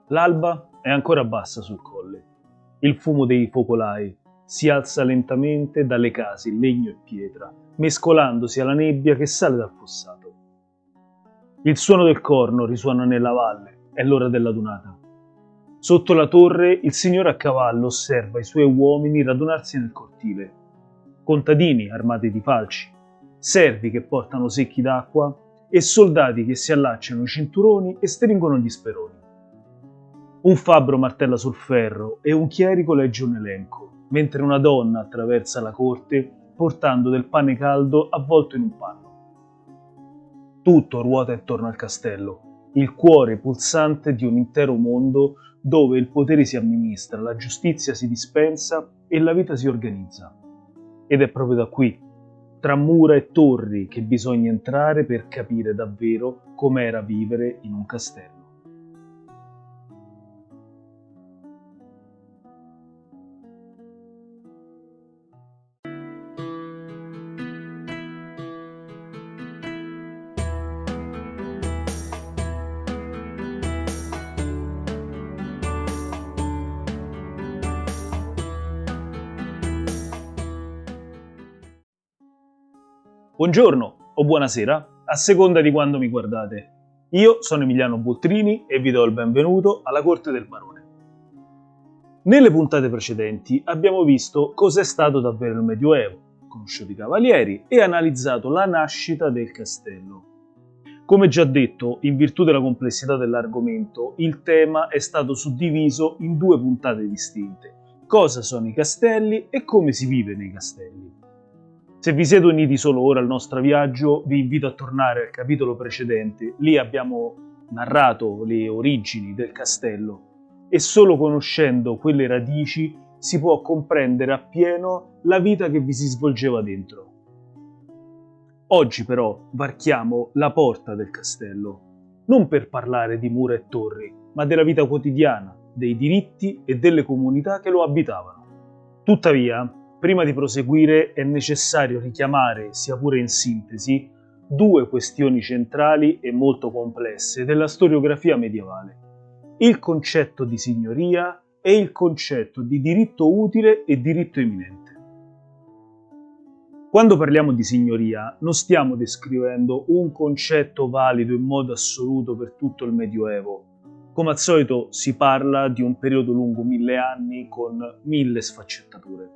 L'alba è ancora bassa sul colle. Il fumo dei focolai si alza lentamente dalle case in legno e pietra, mescolandosi alla nebbia che sale dal fossato. Il suono del corno risuona nella valle, è l'ora della dunata. Sotto la torre il signore a cavallo osserva i suoi uomini radunarsi nel cortile. Contadini armati di falci, servi che portano secchi d'acqua e soldati che si allacciano i cinturoni e stringono gli speroni. Un fabbro martella sul ferro e un chierico legge un elenco, mentre una donna attraversa la corte portando del pane caldo avvolto in un panno. Tutto ruota intorno al castello, il cuore pulsante di un intero mondo dove il potere si amministra, la giustizia si dispensa e la vita si organizza. Ed è proprio da qui, tra mura e torri, che bisogna entrare per capire davvero com'era vivere in un castello. Buongiorno o buonasera, a seconda di quando mi guardate. Io sono Emiliano Bottrini e vi do il benvenuto alla Corte del Barone. Nelle puntate precedenti abbiamo visto cos'è stato davvero il Medioevo, conosciuto i cavalieri e analizzato la nascita del castello. Come già detto, in virtù della complessità dell'argomento, il tema è stato suddiviso in due puntate distinte: cosa sono i castelli e come si vive nei castelli. Se vi siete uniti solo ora al nostro viaggio, vi invito a tornare al capitolo precedente. Lì abbiamo narrato le origini del castello e solo conoscendo quelle radici si può comprendere appieno la vita che vi si svolgeva dentro. Oggi però varchiamo la porta del castello, non per parlare di mura e torri, ma della vita quotidiana, dei diritti e delle comunità che lo abitavano. Tuttavia, prima di proseguire è necessario richiamare, sia pure in sintesi, due questioni centrali e molto complesse della storiografia medievale: il concetto di signoria e il concetto di diritto utile e diritto eminente. Quando parliamo di signoria non stiamo descrivendo un concetto valido in modo assoluto per tutto il Medioevo. Come al solito si parla di un periodo lungo 1000 anni con 1000 sfaccettature.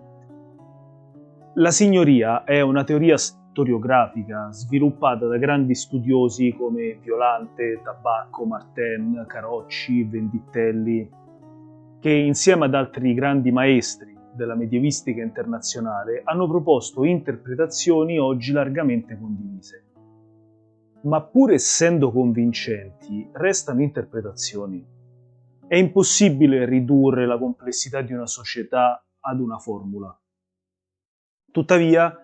La signoria è una teoria storiografica sviluppata da grandi studiosi come Violante, Tabacco, Martin, Carocci, Venditelli, che insieme ad altri grandi maestri della medievistica internazionale hanno proposto interpretazioni oggi largamente condivise. Ma pur essendo convincenti, restano interpretazioni. È impossibile ridurre la complessità di una società ad una formula. Tuttavia,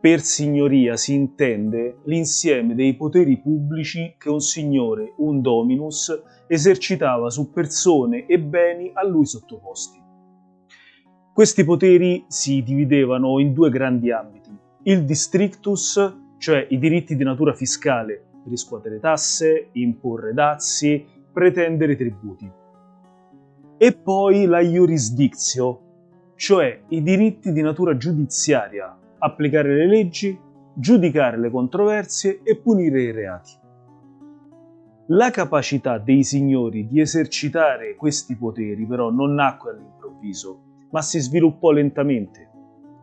per signoria si intende l'insieme dei poteri pubblici che un signore, un dominus, esercitava su persone e beni a lui sottoposti. Questi poteri si dividevano in due grandi ambiti: il districtus, cioè i diritti di natura fiscale, riscuotere tasse, imporre dazi, pretendere tributi, e poi la iurisdictio, cioè i diritti di natura giudiziaria, applicare le leggi, giudicare le controversie e punire i reati. La capacità dei signori di esercitare questi poteri però non nacque all'improvviso, ma si sviluppò lentamente,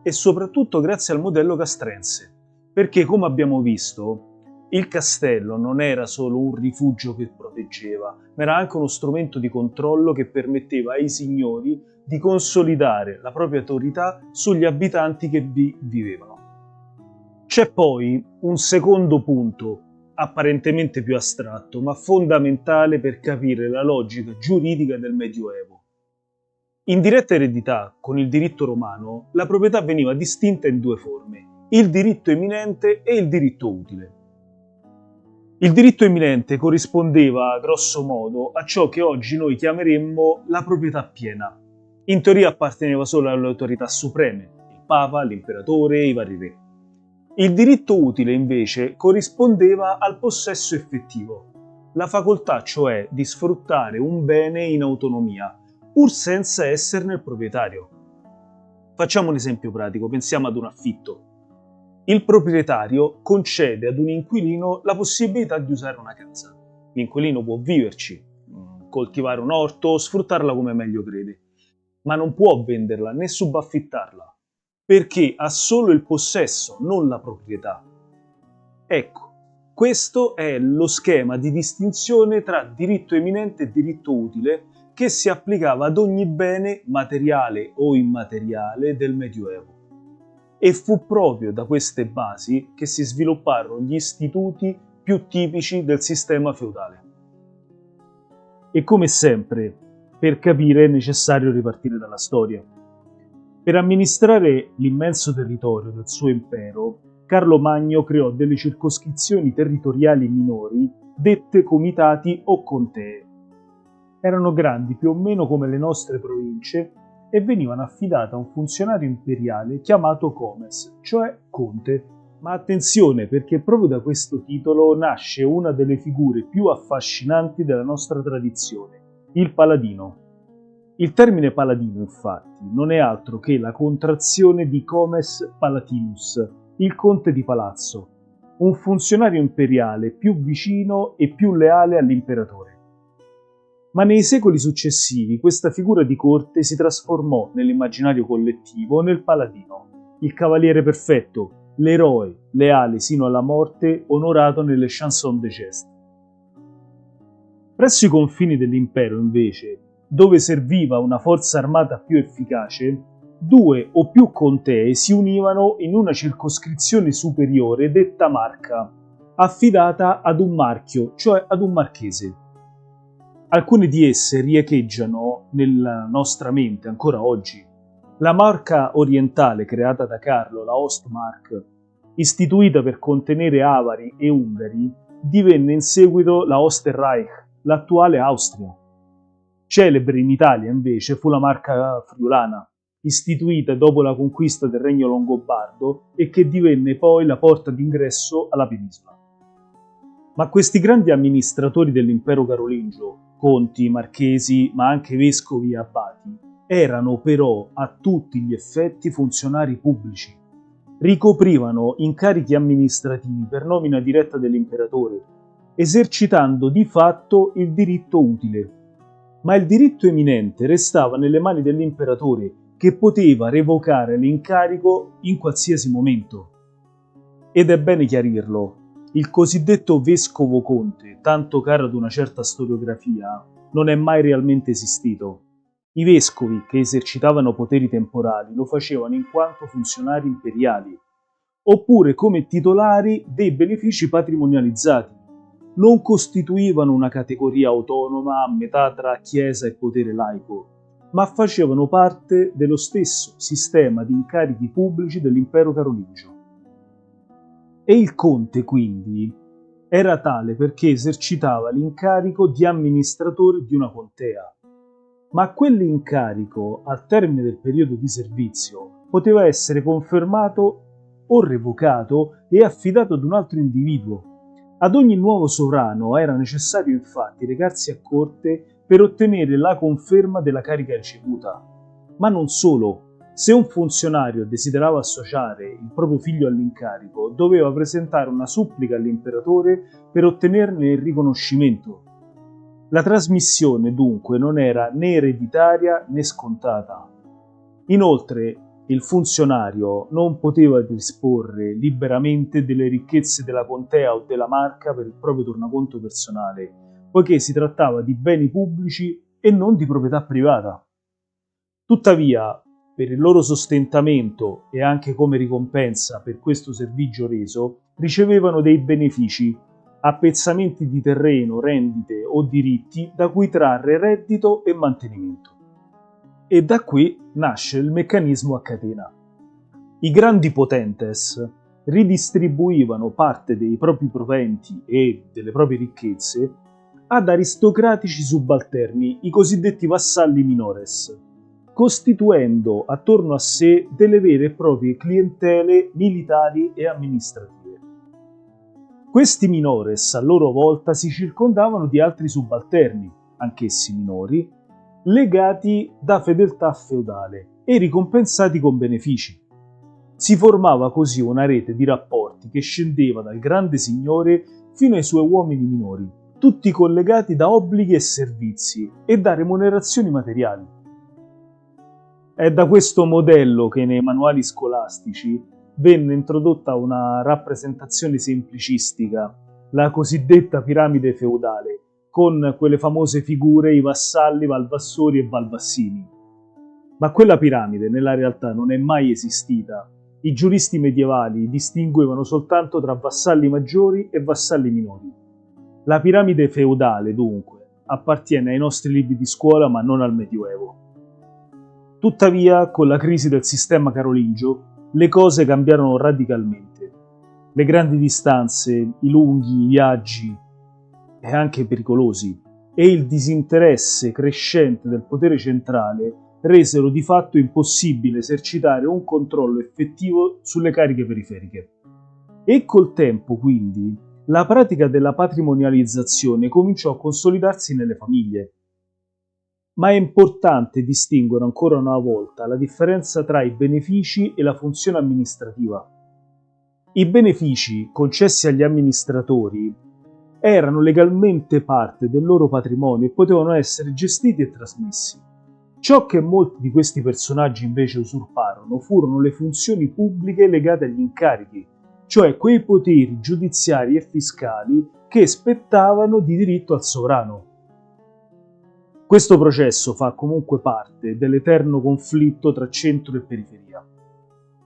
e soprattutto grazie al modello castrense, perché, come abbiamo visto, il castello non era solo un rifugio che proteggeva, ma era anche uno strumento di controllo che permetteva ai signori di consolidare la propria autorità sugli abitanti che vi vivevano. C'è poi un secondo punto, apparentemente più astratto, ma fondamentale per capire la logica giuridica del Medioevo. In diretta eredità, con il diritto romano, la proprietà veniva distinta in due forme: il diritto eminente e il diritto utile. Il diritto eminente corrispondeva, grosso modo, a ciò che oggi noi chiameremmo la proprietà piena. In teoria apparteneva solo alle autorità supreme, il Papa, l'Imperatore, i vari re. Il diritto utile, invece, corrispondeva al possesso effettivo. la facoltà cioè di sfruttare un bene in autonomia, pur senza esserne il proprietario. Facciamo un esempio pratico, pensiamo ad un affitto. Il proprietario concede ad un inquilino la possibilità di usare una casa. L'inquilino può viverci, coltivare un orto, sfruttarla come meglio crede, ma non può venderla né subaffittarla, perché ha solo il possesso, non la proprietà. Ecco, questo è lo schema di distinzione tra diritto eminente e diritto utile che si applicava ad ogni bene materiale o immateriale del Medioevo. E fu proprio da queste basi che si svilupparono gli istituti più tipici del sistema feudale. E come sempre, per capire è necessario ripartire dalla storia. Per amministrare l'immenso territorio del suo impero, Carlo Magno creò delle circoscrizioni territoriali minori dette comitati o contee. Erano grandi più o meno come le nostre province e venivano affidate a un funzionario imperiale chiamato comes, cioè conte. Ma attenzione, perché proprio da questo titolo nasce una delle figure più affascinanti della nostra tradizione, il paladino. Il termine paladino, infatti, non è altro che la contrazione di comes palatinus, il conte di palazzo, un funzionario imperiale più vicino e più leale all'imperatore. Ma nei secoli successivi questa figura di corte si trasformò nell'immaginario collettivo nel paladino, il cavaliere perfetto, l'eroe, leale sino alla morte, onorato nelle chanson de geste. Presso i confini dell'impero, invece, dove serviva una forza armata più efficace, 2 o più contee si univano in una circoscrizione superiore detta marca, affidata ad un marchio, cioè ad un marchese. Alcune di esse riecheggiano nella nostra mente ancora oggi. La marca orientale creata da Carlo, la Ostmark, istituita per contenere avari e ungari, divenne in seguito la Osterreich, l'attuale Austria. Celebre in Italia, invece, fu la marca friulana, istituita dopo la conquista del Regno Longobardo e che divenne poi la porta d'ingresso alla penisola. Ma questi grandi amministratori dell'impero carolingio, conti, marchesi, ma anche vescovi e abbati, erano però a tutti gli effetti funzionari pubblici. Ricoprivano incarichi amministrativi per nomina diretta dell'imperatore, esercitando di fatto il diritto utile. Ma il diritto eminente restava nelle mani dell'imperatore, che poteva revocare l'incarico in qualsiasi momento. Ed è bene chiarirlo, il cosiddetto vescovo conte, tanto caro ad una certa storiografia, non è mai realmente esistito. I vescovi che esercitavano poteri temporali lo facevano in quanto funzionari imperiali, oppure come titolari dei benefici patrimonializzati. Non costituivano una categoria autonoma a metà tra chiesa e potere laico, ma facevano parte dello stesso sistema di incarichi pubblici dell'impero carolingio. E il conte, quindi, era tale perché esercitava l'incarico di amministratore di una contea. Ma quell'incarico, al termine del periodo di servizio, poteva essere confermato o revocato e affidato ad un altro individuo. Ad ogni nuovo sovrano era necessario infatti recarsi a corte per ottenere la conferma della carica ricevuta. Ma non solo. Se un funzionario desiderava associare il proprio figlio all'incarico, doveva presentare una supplica all'imperatore per ottenerne il riconoscimento. La trasmissione dunque non era né ereditaria né scontata. Inoltre, il funzionario non poteva disporre liberamente delle ricchezze della contea o della marca per il proprio tornaconto personale, poiché si trattava di beni pubblici e non di proprietà privata. Tuttavia, per il loro sostentamento e anche come ricompensa per questo servigio reso, ricevevano dei benefici, appezzamenti di terreno, rendite o diritti da cui trarre reddito e mantenimento. E da qui nasce il meccanismo a catena. I grandi potentes ridistribuivano parte dei propri proventi e delle proprie ricchezze ad aristocratici subalterni, i cosiddetti vassalli minores, costituendo attorno a sé delle vere e proprie clientele militari e amministrative. Questi minores a loro volta si circondavano di altri subalterni, anch'essi minori, legati da fedeltà feudale e ricompensati con benefici. Si formava così una rete di rapporti che scendeva dal grande signore fino ai suoi uomini minori, tutti collegati da obblighi e servizi e da remunerazioni materiali. È da questo modello che nei manuali scolastici venne introdotta una rappresentazione semplicistica, la cosiddetta piramide feudale, con quelle famose figure i vassalli, valvassori e valvassini. Ma quella piramide nella realtà non è mai esistita. I giuristi medievali distinguevano soltanto tra vassalli maggiori e vassalli minori. La piramide feudale, dunque, appartiene ai nostri libri di scuola ma non al Medioevo. Tuttavia, con la crisi del sistema carolingio, le cose cambiarono radicalmente. Le grandi distanze, i lunghi viaggi, e anche pericolosi, e il disinteresse crescente del potere centrale resero di fatto impossibile esercitare un controllo effettivo sulle cariche periferiche. E col tempo, quindi, la pratica della patrimonializzazione cominciò a consolidarsi nelle famiglie. Ma è importante distinguere ancora una volta la differenza tra i benefici e la funzione amministrativa. I benefici concessi agli amministratori erano legalmente parte del loro patrimonio e potevano essere gestiti e trasmessi. Ciò che molti di questi personaggi invece usurparono furono le funzioni pubbliche legate agli incarichi, cioè quei poteri giudiziari e fiscali che spettavano di diritto al sovrano. Questo processo fa comunque parte dell'eterno conflitto tra centro e periferia.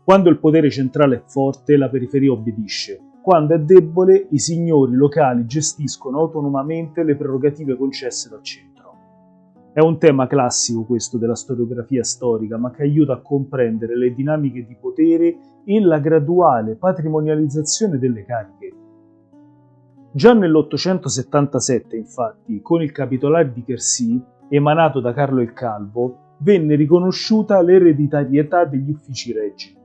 Quando il potere centrale è forte, la periferia obbedisce. Quando è debole, i signori locali gestiscono autonomamente le prerogative concesse dal centro. È un tema classico questo della storiografia storica, ma che aiuta a comprendere le dinamiche di potere e la graduale patrimonializzazione delle cariche. Già nell'877, infatti, con il Capitolare di Quercy, emanato da Carlo il Calvo, venne riconosciuta l'ereditarietà degli uffici regi.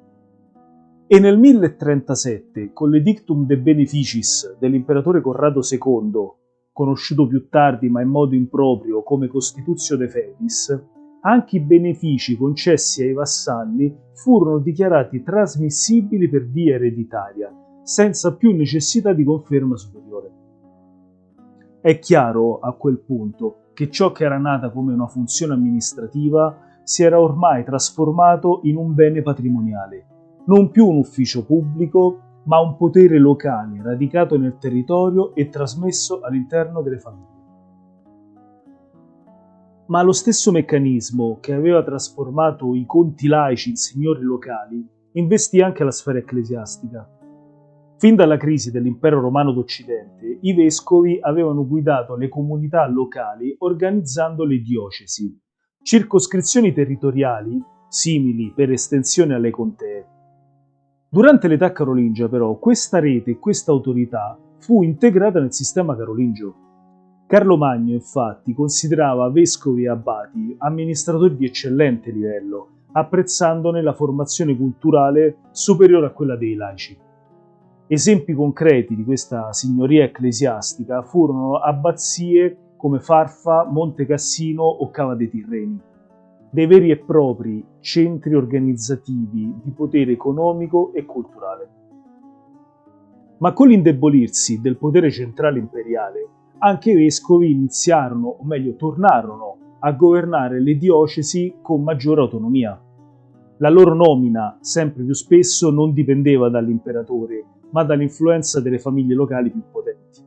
E nel 1037, con l'Edictum de Beneficis dell'imperatore Corrado II, conosciuto più tardi ma in modo improprio come Constitutio de Feudis, anche i benefici concessi ai vassalli furono dichiarati trasmissibili per via ereditaria, senza più necessità di conferma superiore. È chiaro a quel punto che ciò che era nata come una funzione amministrativa si era ormai trasformato in un bene patrimoniale, non più un ufficio pubblico, ma un potere locale radicato nel territorio e trasmesso all'interno delle famiglie. Ma lo stesso meccanismo che aveva trasformato i conti laici in signori locali investì anche la sfera ecclesiastica. Fin dalla crisi dell'impero romano d'Occidente, i vescovi avevano guidato le comunità locali organizzando le diocesi, circoscrizioni territoriali simili per estensione alle contee. Durante l'età carolingia, però, questa rete e questa autorità fu integrata nel sistema carolingio. Carlo Magno, infatti, considerava vescovi e abbati amministratori di eccellente livello, apprezzandone la formazione culturale superiore a quella dei laici. Esempi concreti di questa signoria ecclesiastica furono abbazie come Farfa, Monte Cassino o Cava dei Tirreni, dei veri e propri centri organizzativi di potere economico e culturale. Ma con l'indebolirsi del potere centrale imperiale, anche i vescovi iniziarono, o meglio tornarono, a governare le diocesi con maggiore autonomia. La loro nomina, sempre più spesso, non dipendeva dall'imperatore, ma dall'influenza delle famiglie locali più potenti.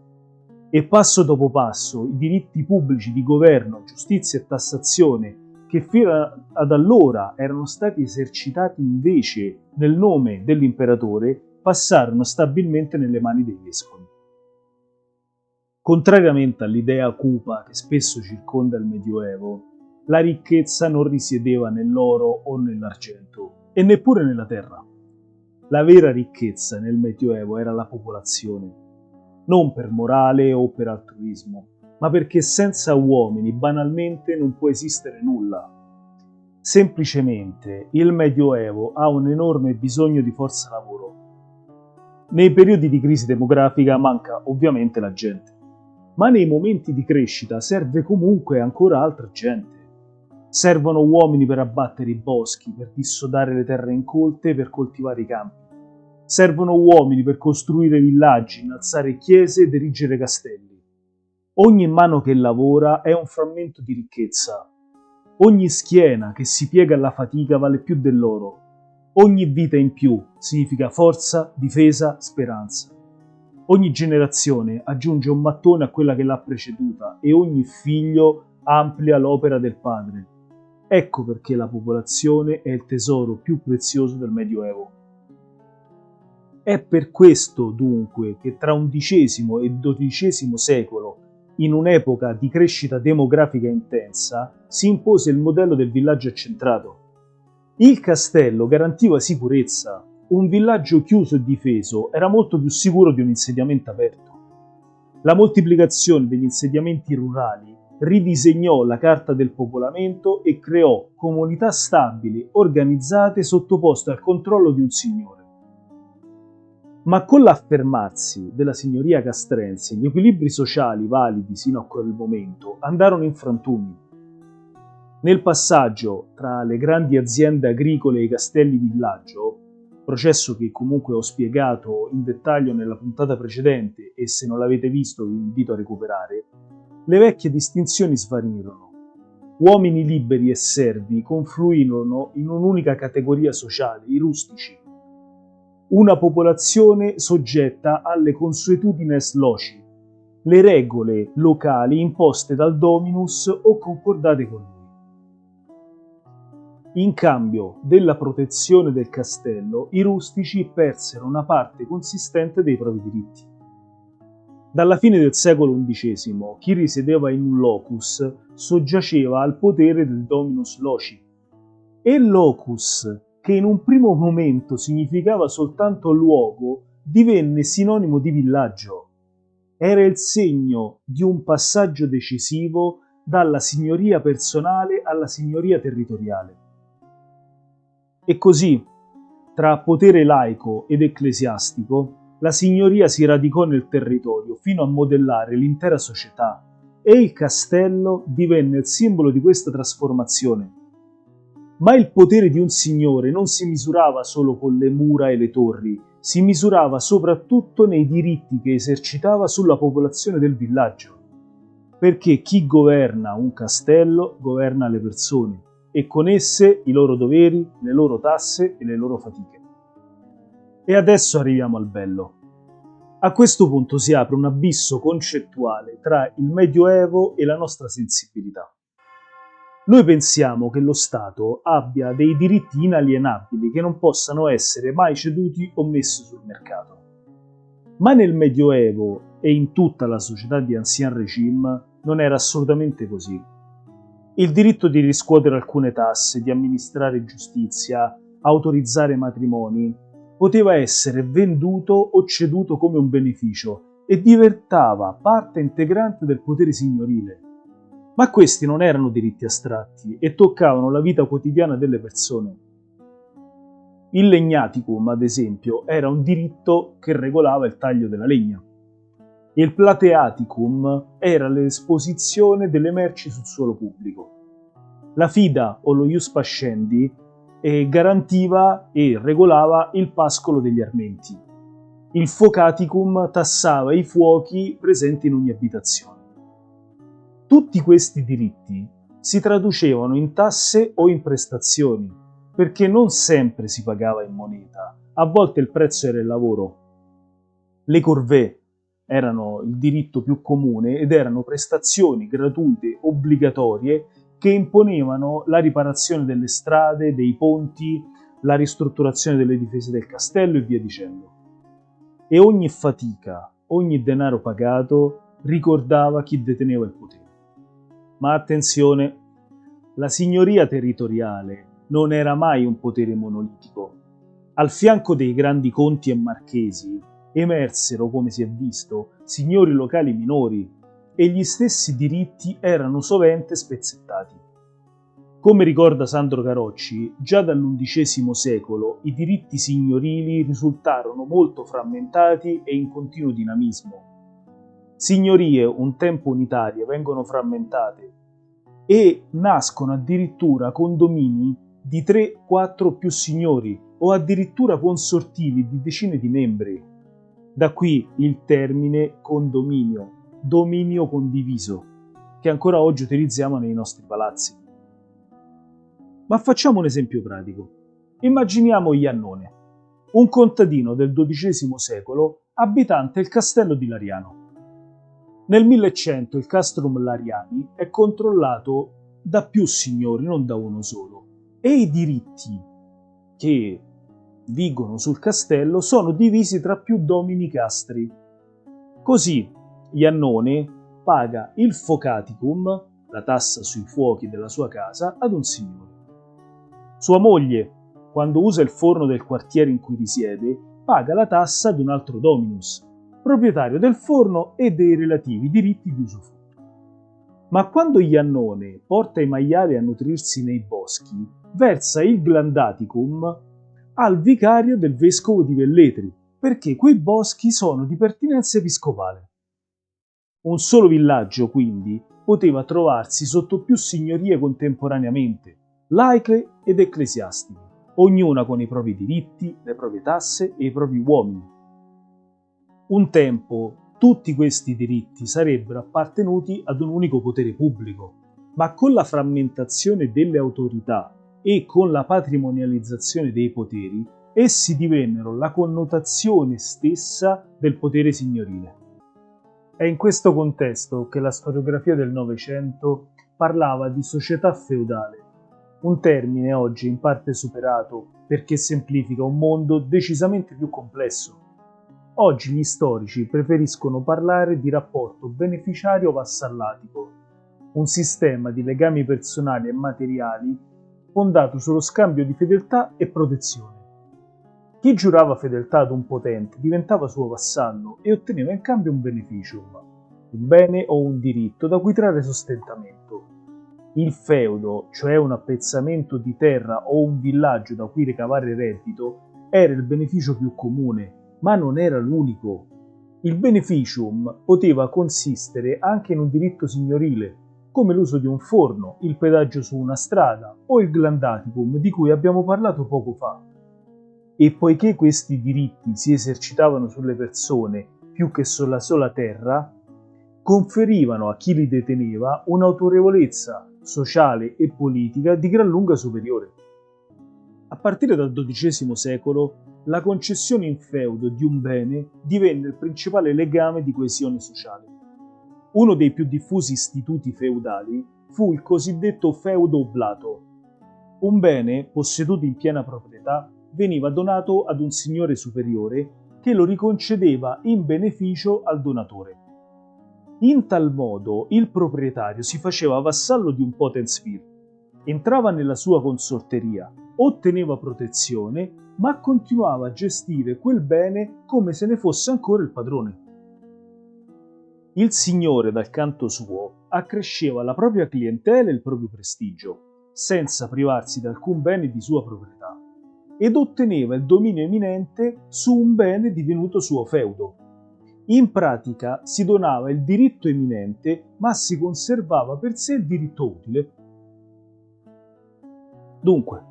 E passo dopo passo, i diritti pubblici di governo, giustizia e tassazione, che fino ad allora erano stati esercitati invece nel nome dell'imperatore, passarono stabilmente nelle mani dei vescovi. Contrariamente all'idea cupa che spesso circonda il Medioevo, la ricchezza non risiedeva nell'oro o nell'argento, e neppure nella terra. La vera ricchezza nel Medioevo era la popolazione, non per morale o per altruismo, ma perché senza uomini banalmente non può esistere nulla. Semplicemente il Medioevo ha un enorme bisogno di forza lavoro. Nei periodi di crisi demografica manca ovviamente la gente, ma nei momenti di crescita serve comunque ancora altra gente. Servono uomini per abbattere i boschi, per dissodare le terre incolte, per coltivare i campi. Servono uomini per costruire villaggi, innalzare chiese ed erigere castelli. Ogni mano che lavora è un frammento di ricchezza. Ogni schiena che si piega alla fatica vale più dell'oro. Ogni vita in più significa forza, difesa, speranza. Ogni generazione aggiunge un mattone a quella che l'ha preceduta e ogni figlio amplia l'opera del padre. Ecco perché la popolazione è il tesoro più prezioso del Medioevo. È per questo, dunque, che tra XI e XII secolo, in un'epoca di crescita demografica intensa, si impose il modello del villaggio accentrato. Il castello garantiva sicurezza. Un villaggio chiuso e difeso era molto più sicuro di un insediamento aperto. La moltiplicazione degli insediamenti rurali ridisegnò la carta del popolamento e creò comunità stabili, organizzate, sottoposte al controllo di un signore. Ma con l'affermarsi della signoria castrense, gli equilibri sociali validi sino a quel momento andarono in frantumi. Nel passaggio tra le grandi aziende agricole e i castelli villaggio, processo che comunque ho spiegato in dettaglio nella puntata precedente e se non l'avete visto vi invito a recuperare, le vecchie distinzioni svanirono. Uomini liberi e servi confluirono in un'unica categoria sociale, i rustici. Una popolazione soggetta alle consuetudini loci, le regole locali imposte dal dominus o concordate con lui. In cambio della protezione del castello, i rustici persero una parte consistente dei propri diritti. Dalla fine del secolo XI, chi risiedeva in un locus soggiaceva al potere del dominus loci. E locus, che in un primo momento significava soltanto luogo, divenne sinonimo di villaggio. Era il segno di un passaggio decisivo dalla signoria personale alla signoria territoriale. E così, tra potere laico ed ecclesiastico, la signoria si radicò nel territorio fino a modellare l'intera società e il castello divenne il simbolo di questa trasformazione. Ma il potere di un signore non si misurava solo con le mura e le torri, si misurava soprattutto nei diritti che esercitava sulla popolazione del villaggio. Perché chi governa un castello governa le persone e con esse i loro doveri, le loro tasse e le loro fatiche. E adesso arriviamo al bello. A questo punto si apre un abisso concettuale tra il Medioevo e la nostra sensibilità. Noi pensiamo che lo Stato abbia dei diritti inalienabili che non possano essere mai ceduti o messi sul mercato. Ma nel Medioevo e in tutta la società di Ancien Régime non era assolutamente così. Il diritto di riscuotere alcune tasse, di amministrare giustizia, autorizzare matrimoni, poteva essere venduto o ceduto come un beneficio e diventava parte integrante del potere signorile. Ma questi non erano diritti astratti e toccavano la vita quotidiana delle persone. Il legnaticum, ad esempio, era un diritto che regolava il taglio della legna. Il plateaticum era l'esposizione delle merci sul suolo pubblico. La fida o lo ius pascendi garantiva e regolava il pascolo degli armenti. Il focaticum tassava i fuochi presenti in ogni abitazione. Tutti questi diritti si traducevano in tasse o in prestazioni, perché non sempre si pagava in moneta, a volte il prezzo era il lavoro. Le corvée erano il diritto più comune ed erano prestazioni gratuite, obbligatorie, che imponevano la riparazione delle strade, dei ponti, la ristrutturazione delle difese del castello e via dicendo. E ogni fatica, ogni denaro pagato ricordava chi deteneva il potere. Ma attenzione, la signoria territoriale non era mai un potere monolitico. Al fianco dei grandi conti e marchesi emersero, come si è visto, signori locali minori e gli stessi diritti erano sovente spezzettati. Come ricorda Sandro Carocci, già dall'undicesimo secolo i diritti signorili risultarono molto frammentati e in continuo dinamismo. Signorie un tempo unitarie vengono frammentate e nascono addirittura condomini di 3-4 più signori o addirittura consortili di decine di membri. Da qui il termine condominio, dominio condiviso, che ancora oggi utilizziamo nei nostri palazzi. Ma facciamo un esempio pratico. Immaginiamo Iannone, un contadino del XII secolo abitante il castello di Lariano. Nel 1100 il castrum Lariani è controllato da più signori, non da uno solo, e i diritti che vigono sul castello sono divisi tra più domini castri. Così Iannone paga il focaticum, la tassa sui fuochi della sua casa, ad un signore. Sua moglie, quando usa il forno del quartiere in cui risiede, paga la tassa ad un altro dominus, proprietario del forno e dei relativi diritti di usufrutto. Ma quando Iannone porta i maiali a nutrirsi nei boschi, versa il glandaticum al vicario del vescovo di Velletri, perché quei boschi sono di pertinenza episcopale. Un solo villaggio, quindi, poteva trovarsi sotto più signorie contemporaneamente, laiche ed ecclesiastiche, ognuna con i propri diritti, le proprie tasse e i propri uomini. Un tempo tutti questi diritti sarebbero appartenuti ad un unico potere pubblico, ma con la frammentazione delle autorità e con la patrimonializzazione dei poteri, essi divennero la connotazione stessa del potere signorile. È in questo contesto che la storiografia del Novecento parlava di società feudale, un termine oggi in parte superato perché semplifica un mondo decisamente più complesso. Oggi gli storici preferiscono parlare di rapporto beneficiario-vassallatico, un sistema di legami personali e materiali fondato sullo scambio di fedeltà e protezione. Chi giurava fedeltà ad un potente diventava suo vassallo e otteneva in cambio un beneficium, un bene o un diritto da cui trarre sostentamento. Il feudo, cioè un appezzamento di terra o un villaggio da cui ricavare reddito, era il beneficio più comune, ma non era l'unico. Il beneficium poteva consistere anche in un diritto signorile, come l'uso di un forno, il pedaggio su una strada o il glandaticum di cui abbiamo parlato poco fa. E poiché questi diritti si esercitavano sulle persone più che sulla sola terra, conferivano a chi li deteneva un'autorevolezza sociale e politica di gran lunga superiore. A partire dal XII secolo, la concessione in feudo di un bene divenne il principale legame di coesione sociale. Uno dei più diffusi istituti feudali fu il cosiddetto feudo oblato. Un bene, posseduto in piena proprietà, veniva donato ad un signore superiore che lo riconcedeva in beneficio al donatore. In tal modo il proprietario si faceva vassallo di un potensvir, entrava nella sua consorteria, otteneva protezione, ma continuava a gestire quel bene come se ne fosse ancora il padrone. Il signore, dal canto suo, accresceva la propria clientela e il proprio prestigio, senza privarsi di alcun bene di sua proprietà, ed otteneva il dominio eminente su un bene divenuto suo feudo. In pratica si donava il diritto eminente, ma si conservava per sé il diritto utile. Dunque,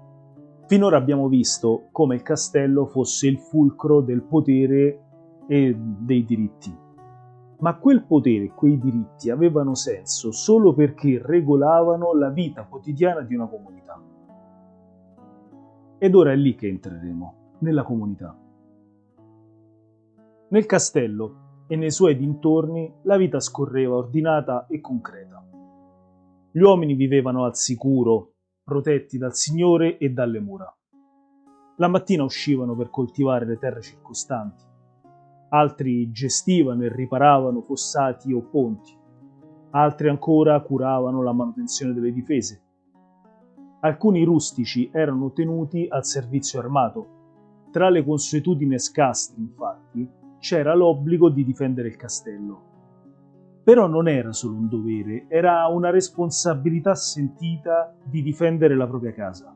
finora abbiamo visto come il castello fosse il fulcro del potere e dei diritti. Ma quel potere e quei diritti avevano senso solo perché regolavano la vita quotidiana di una comunità. Ed ora è lì che entreremo, nella comunità. Nel castello e nei suoi dintorni la vita scorreva ordinata e concreta. Gli uomini vivevano al sicuro, protetti dal Signore e dalle mura. La mattina uscivano per coltivare le terre circostanti. Altri gestivano e riparavano fossati o ponti. Altri ancora curavano la manutenzione delle difese. Alcuni rustici erano tenuti al servizio armato. Tra le consuetudini scastri, infatti, c'era l'obbligo di difendere il castello. Però non era solo un dovere, era una responsabilità sentita di difendere la propria casa.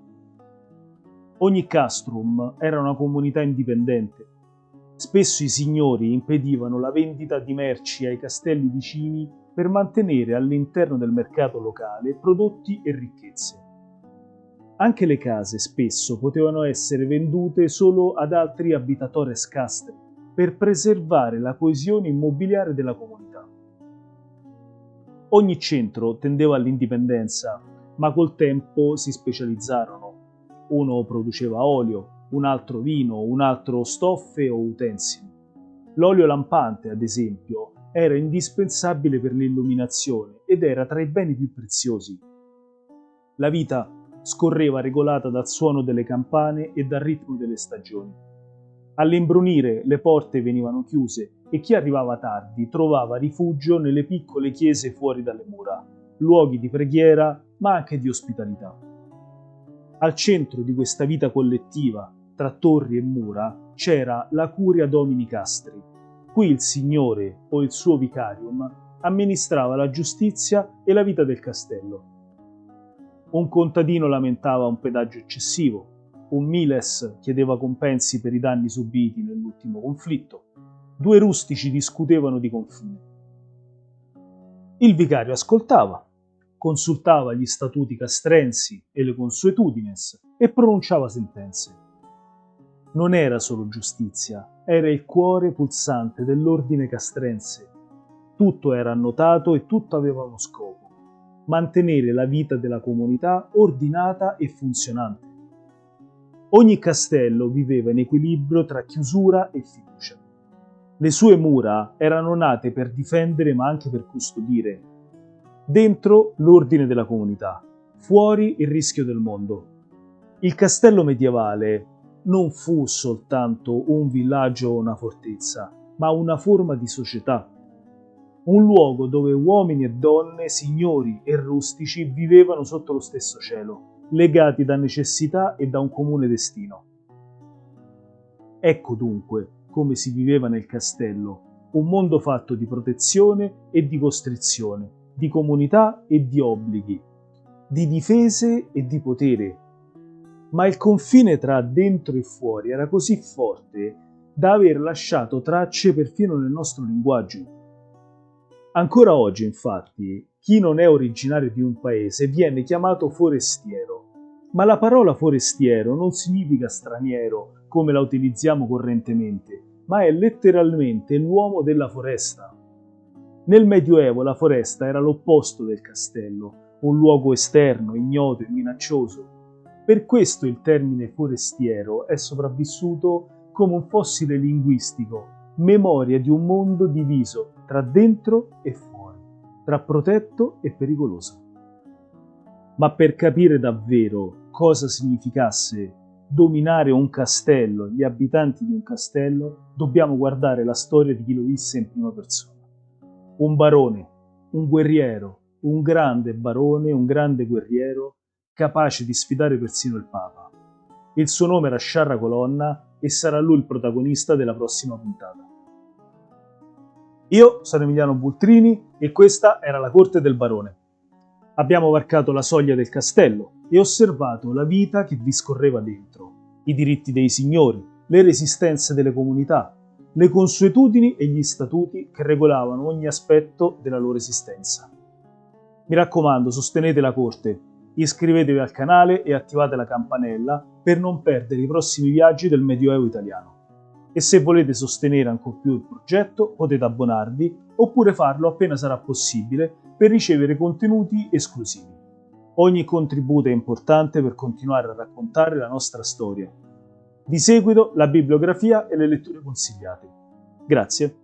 Ogni castrum era una comunità indipendente. Spesso i signori impedivano la vendita di merci ai castelli vicini per mantenere all'interno del mercato locale prodotti e ricchezze. Anche le case spesso potevano essere vendute solo ad altri habitatores castri per preservare la coesione immobiliare della comunità. Ogni centro tendeva all'indipendenza, ma col tempo si specializzarono. Uno produceva olio, un altro vino, un altro stoffe o utensili. L'olio lampante, ad esempio, era indispensabile per l'illuminazione ed era tra i beni più preziosi. La vita scorreva regolata dal suono delle campane e dal ritmo delle stagioni. All'imbrunire le porte venivano chiuse e chi arrivava tardi trovava rifugio nelle piccole chiese fuori dalle mura, luoghi di preghiera ma anche di ospitalità. Al centro di questa vita collettiva, tra torri e mura, c'era la Curia Domini Castri. Qui il signore o il suo vicarium amministrava la giustizia e la vita del castello. Un contadino lamentava un pedaggio eccessivo, un miles chiedeva compensi per i danni subiti nell'ultimo conflitto, due rustici discutevano di confine. Il vicario ascoltava, consultava gli statuti castrensi e le consuetudines e pronunciava sentenze. Non era solo giustizia, era il cuore pulsante dell'ordine castrense. Tutto era annotato e tutto aveva uno scopo: mantenere la vita della comunità ordinata e funzionante. Ogni castello viveva in equilibrio tra chiusura e fiducia. Le sue mura erano nate per difendere ma anche per custodire. Dentro l'ordine della comunità, fuori il rischio del mondo. Il castello medievale non fu soltanto un villaggio o una fortezza, ma una forma di società. Un luogo dove uomini e donne, signori e rustici vivevano sotto lo stesso cielo, legati da necessità e da un comune destino. Ecco dunque come si viveva nel castello, un mondo fatto di protezione e di costrizione, di comunità e di obblighi, di difese e di potere. Ma il confine tra dentro e fuori era così forte da aver lasciato tracce perfino nel nostro linguaggio. Ancora oggi, infatti, chi non è originario di un paese viene chiamato forestiero, ma la parola forestiero non significa straniero come la utilizziamo correntemente, ma è letteralmente l'uomo della foresta. Nel Medioevo la foresta era l'opposto del castello, un luogo esterno, ignoto e minaccioso. Per questo il termine forestiero è sopravvissuto come un fossile linguistico, memoria di un mondo diviso tra dentro e fuori, tra protetto e pericoloso. Ma per capire davvero cosa significasse dominare un castello, gli abitanti di un castello, dobbiamo guardare la storia di chi lo visse in prima persona. Un barone, un guerriero, un grande barone, un grande guerriero, capace di sfidare persino il Papa. Il suo nome era Sciarra Colonna e sarà lui il protagonista della prossima puntata. Io sono Emiliano Bultrini e questa era la Corte del Barone. Abbiamo varcato la soglia del castello e osservato la vita che vi scorreva dentro, i diritti dei signori, le resistenze delle comunità, le consuetudini e gli statuti che regolavano ogni aspetto della loro esistenza. Mi raccomando, sostenete la Corte, iscrivetevi al canale e attivate la campanella per non perdere i prossimi viaggi del Medioevo italiano. E se volete sostenere ancora più il progetto, potete abbonarvi oppure farlo appena sarà possibile per ricevere contenuti esclusivi. Ogni contributo è importante per continuare a raccontare la nostra storia. Di seguito la bibliografia e le letture consigliate. Grazie.